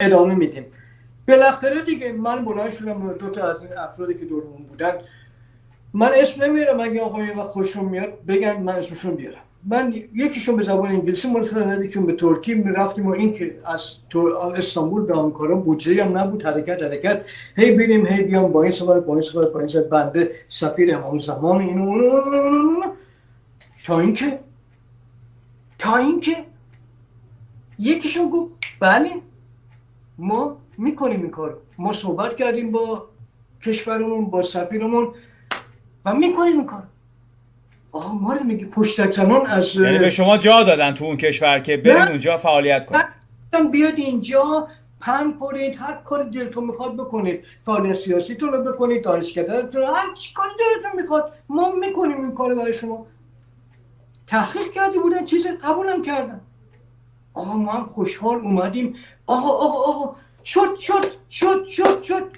ادامه میدیم. بالاخره دیگه من بلند شدم، دو تا از این افرادی که دورمون بودن، من اسم نمیارم، اگه آقای و خوشم میاد بگن من اسمشون بیارم. من یکیشون به زبان انگلیسی مرتضی، یکیشون به ترکی. رفتیم و این که از استانبول به آنکارا بودجه هم نبود، حرکت هی بریم هی بیام، با این سفارت با این سفارت با این سفارت، بنده سفیر امام زمان اینو تا اینکه یکیشون گفت بله ما میکنیم این کار، ما صحبت کردیم با کشورمون، با سفیرمون و میکنیم این کار. آقا ما رو میگه پشت زمان از، یعنی به شما جا دادن تو اون کشور که برید اونجا فعالیت کنید؟ بیاد اینجا پم کنید، هر کار دلتون میخواد بکنید، فعالیت سیاسیتون رو بکنید، دانشکدهتون، هر چی کاری دلتون میخواد ما میکنیم این کارو برای شما. تحقیق کرده بودن، چیزی قبولم کردن. آقا ما هم خوشحال اومدیم. آقا شد.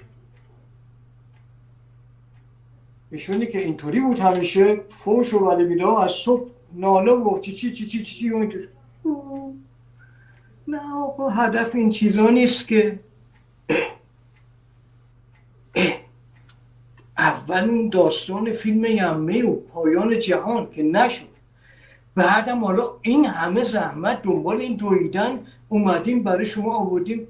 ایشونی که اینطوری بود همیشه فوش و ولی بیده از صبح ناله و چی و اینطور. نه آقا هدف این چیزا نیست که اول اون داستان فیلم یمه و پایان جهان که نشد، بعدم حالا این همه زحمت دنبال این دویدن اومدیم برای شما آوردیم.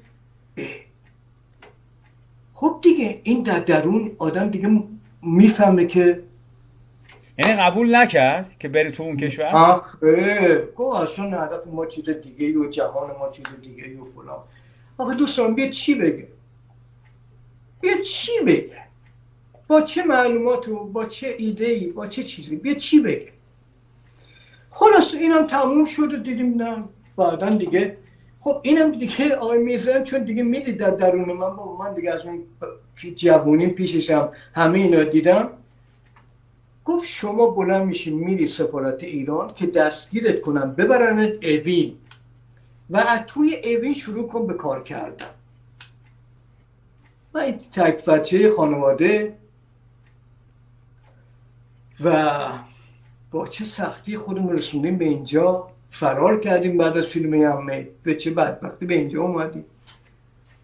خب دیگه این در درون آدم دیگه میفهمه که، یعنی قبول نکرد که بری تو اون کشور؟ آخه گو اصلا هدف ما چیز دیگه و جهان ما چیز دیگه و فلان. آخه دوستان بیا چی بگه، با چه معلومات و با چه ایده‌ای، با چه چیزی، بیا چی بگه. خلاص اینم تموم شد و دیدیم نه بعدن دیگه. خب اینم دیگه آقای میزن چون دیگه میدید در درون من دیگه از اون جوونیم پیششم همه اینا دیدم، گفت شما بلند میشی میری سفارت ایران که دستگیرت کنن ببرنت اوین و از توی اوین شروع کن به کار کردن. من این تک بچه خانواده و با چه سختی خودمون رسوندیم به اینجا، فرار کردیم بعد از فیلم یمه، به چه بدبختی به اینجا اومدیم.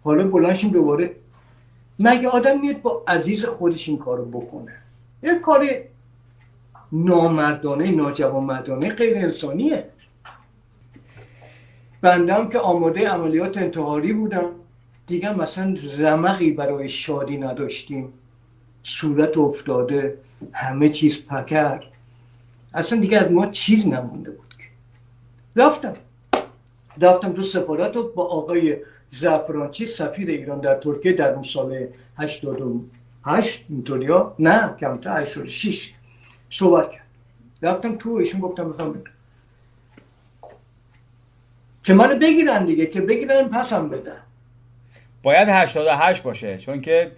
حالا بلنشیم دوباره. مگه آدم میاد با عزیز خودش این کارو بکنه؟ یه کار نامردانه، ناجوانمردانه، غیر انسانیه. بنده هم که آماده عملیات انتحاری بودم دیگه، مثلا رمقی برای شادی نداشتیم، صورت افتاده، همه چیز پکر، اصلا دیگه از ما چیز نمونده بود. رفتم تو سفارت و با آقای زعفرانچی سفیر ایران در ترکیه در اون سال 88 اینطوریا، نه کمتر 86 صحبت کرد. رفتم تو ایشون گفتم بفهم که منو بگیرن دیگه، که بگیرن پسم بدن. باید 88 باشه چون که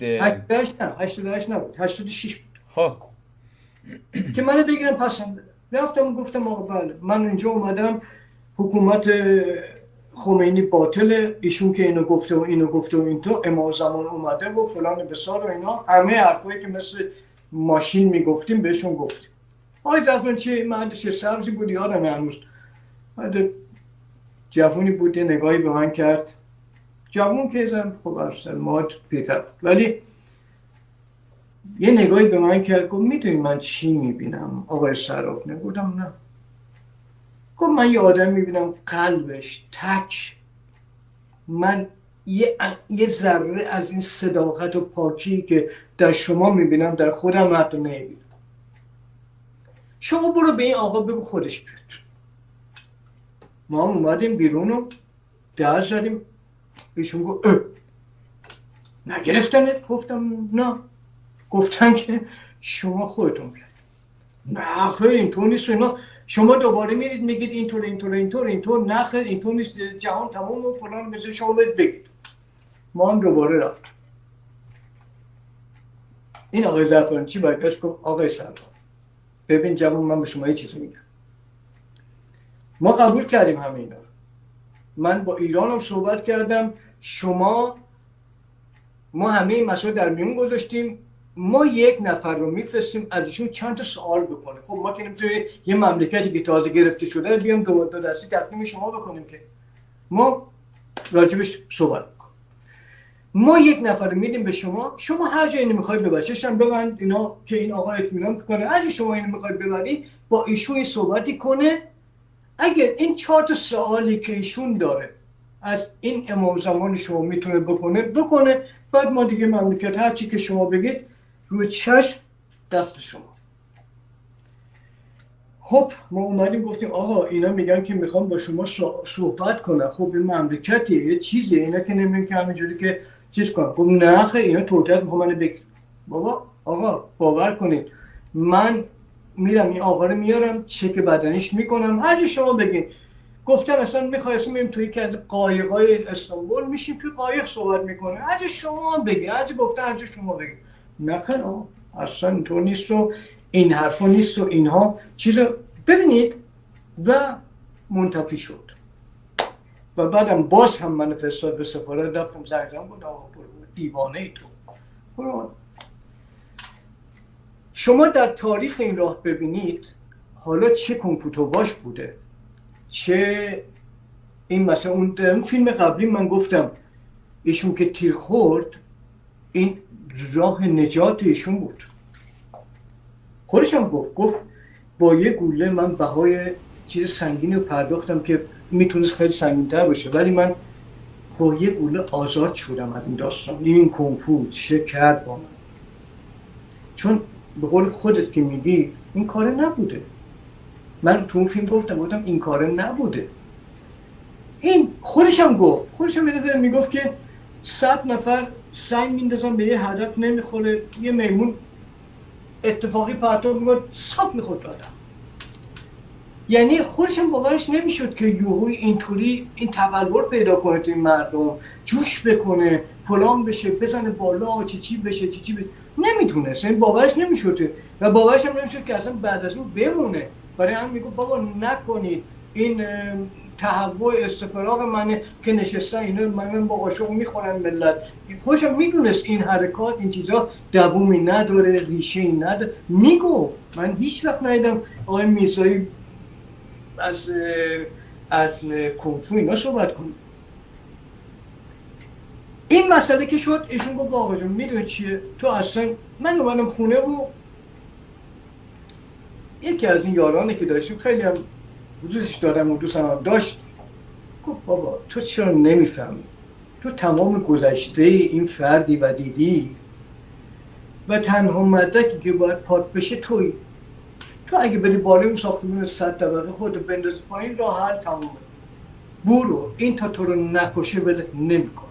88 نبود، 86 بود. خب که منو بگیرن پسم بدن. رفتم گفتم آقا بله من اینجا اومدم، حکومت خمینی باطله، ایشون که اینو گفته و این تو امام زمان اومده و فلان بسار و اینا، همه حرفایی که مثل ماشین میگفتیم بهشون گفتیم. آقای زعفرانچی مهدش سبزی بود، یادم هنوز جوونی بود، نگاهی به من کرد، جوون که زن خب ارسل ماد پیتر، ولی یه نگاهی به من کرد، گفت میدونی من چی میبینم آقای صراف؟ گفتم نه. گفت من یه آدم میبینم قلبش تک، من یه ذره از این صداقت و پاکی که در شما میبینم در خودم حتی نمیبینم. شما برو به این آقا بگو خودش بیاد. ما هم اومدیم بیرون و در زدیم. ایشون گفت نگرفتنت؟ گفتم نه. گفتن که شما خودتون بیاد. نه خیر اینطور نیست اینا، شما دوباره میرید میگید اینطور، نه خیر اینطور نیست، جهان تمام و فلان، مثل شما برید بگید. ما هم دوباره رفتیم. این آقای زعفرانچی برگشت گفت آقای صراف ببین جوان، من به شما یه چیزی میگم، ما قبول کردیم همه اینا، من با ایران هم صحبت کردم، ما همه این مسائل در میون گذاشتیم، ما یک نفر رو میفرستیم از ایشون چند تا سوال بکنه. خب ما که نمیتونیم یه مملکتی که تازه گرفته شده بیام دو دستی تقدیم شما بکنیم، که ما راجبش صحبت بکنیم. ما یک نفر میدیم به شما، شما هر جا اینو میخوای ببر، چشم ببند اینا که این آقا اطمینان کنه، هر جا شما اینو میخوای ببری با ایشون صحبتی کنه. اگر این 4 سوالی که ایشون داره از این امام زمان شما میتونه بکنه، بعد ما دیگه مملکت هر چی که شما بگید روی چشم دست شما. خب ما اومدیم گفتیم آقا اینا میگن که میخوام با شما صحبت کنه، خب این مملکتیه یه چیزه، اینا که نمیگن که همینجوری که چیز کنم. خب نه خیر، اینا توتیت میخوام منو بگیر. بابا آقا باور کنید من میرم این آقا رو میارم، چک بدنیش میکنم، هر جا شما بگین. گفتن اصلا میخواستیم بریم توی یکی از قایقای استانبول، میشیم توی قایق صحبت میکنه، هر جا شما بگین، هر جا گفتن هر جا شما بگین. نه خیر آقا اصلا اینطور نیست و این حرفا نیست و اینها چیزا. ببینید و منتفی شد و بعدم باز هم من فرستاد به سفارت، رفتم زنگ بود آقا دیوانه ای تو برو. شما در تاریخ این راه ببینید حالا چه کنفوتوواش بوده، چه این مثلا اون فیلم قبلی من گفتم ایشون که تیر خورد این راه نجات ایشون بود. خودش هم گفت با یه گوله من بهای چیز سنگینی رو پرداختم که میتونست خیلی سنگین‌تر باشه، ولی من با یه گوله آزاد شدم از این داستان. این کنفو چه کرد با من، چون به قول خودت که میگی این کاره نبوده. من تو اون فیلم گفتم این کاره نبوده. این خودش هم میگفت که 100 نفر سنگ میندازن به یه هدف نمیخوره، یه میمون اتفاقی پرتاب میگه ساب میخورد آدم. یعنی خودش هم باورش نمیشد که یوهوی اینطوری این تبلور پیدا کنه توی مردم، جوش بکنه، فلان بشه، بزنه بالا، چی بشه. نمیتونست، این باورش نمیشد و باورش هم نمیشد که اصلا بعد از اون بمونه. برای هم میگو بابا نکنید، این تهوع استفراغ منه که نشستن اینا من با قاشق میخورن ملت. خودش هم میدونست این حرکات این چیزا دوامی نداره، ریشه‌ای نداره. میگفت من هیچ وقت ندیدم آقای میرزایی از کنفو اینا صحبت کنه. این مسئله که شد ایشون گفت آقا جون میدونی چیه، تو اصلا من اومدم خونه و یکی از این یارانی که داشتیم خیلی هم دوستش دارم و دوستم هم داشت، گفت بابا تو چرا نمیفهمی، تو تمام گذشته این فردی و دیدی و تنها مدرکی که باید پاک بشه توی. تو اگه بری بالای اون ساختمون 100 طبقه خودت بندازی پایین راه حل تمومه. برو این تا تو رو نکشه بده نمیکن.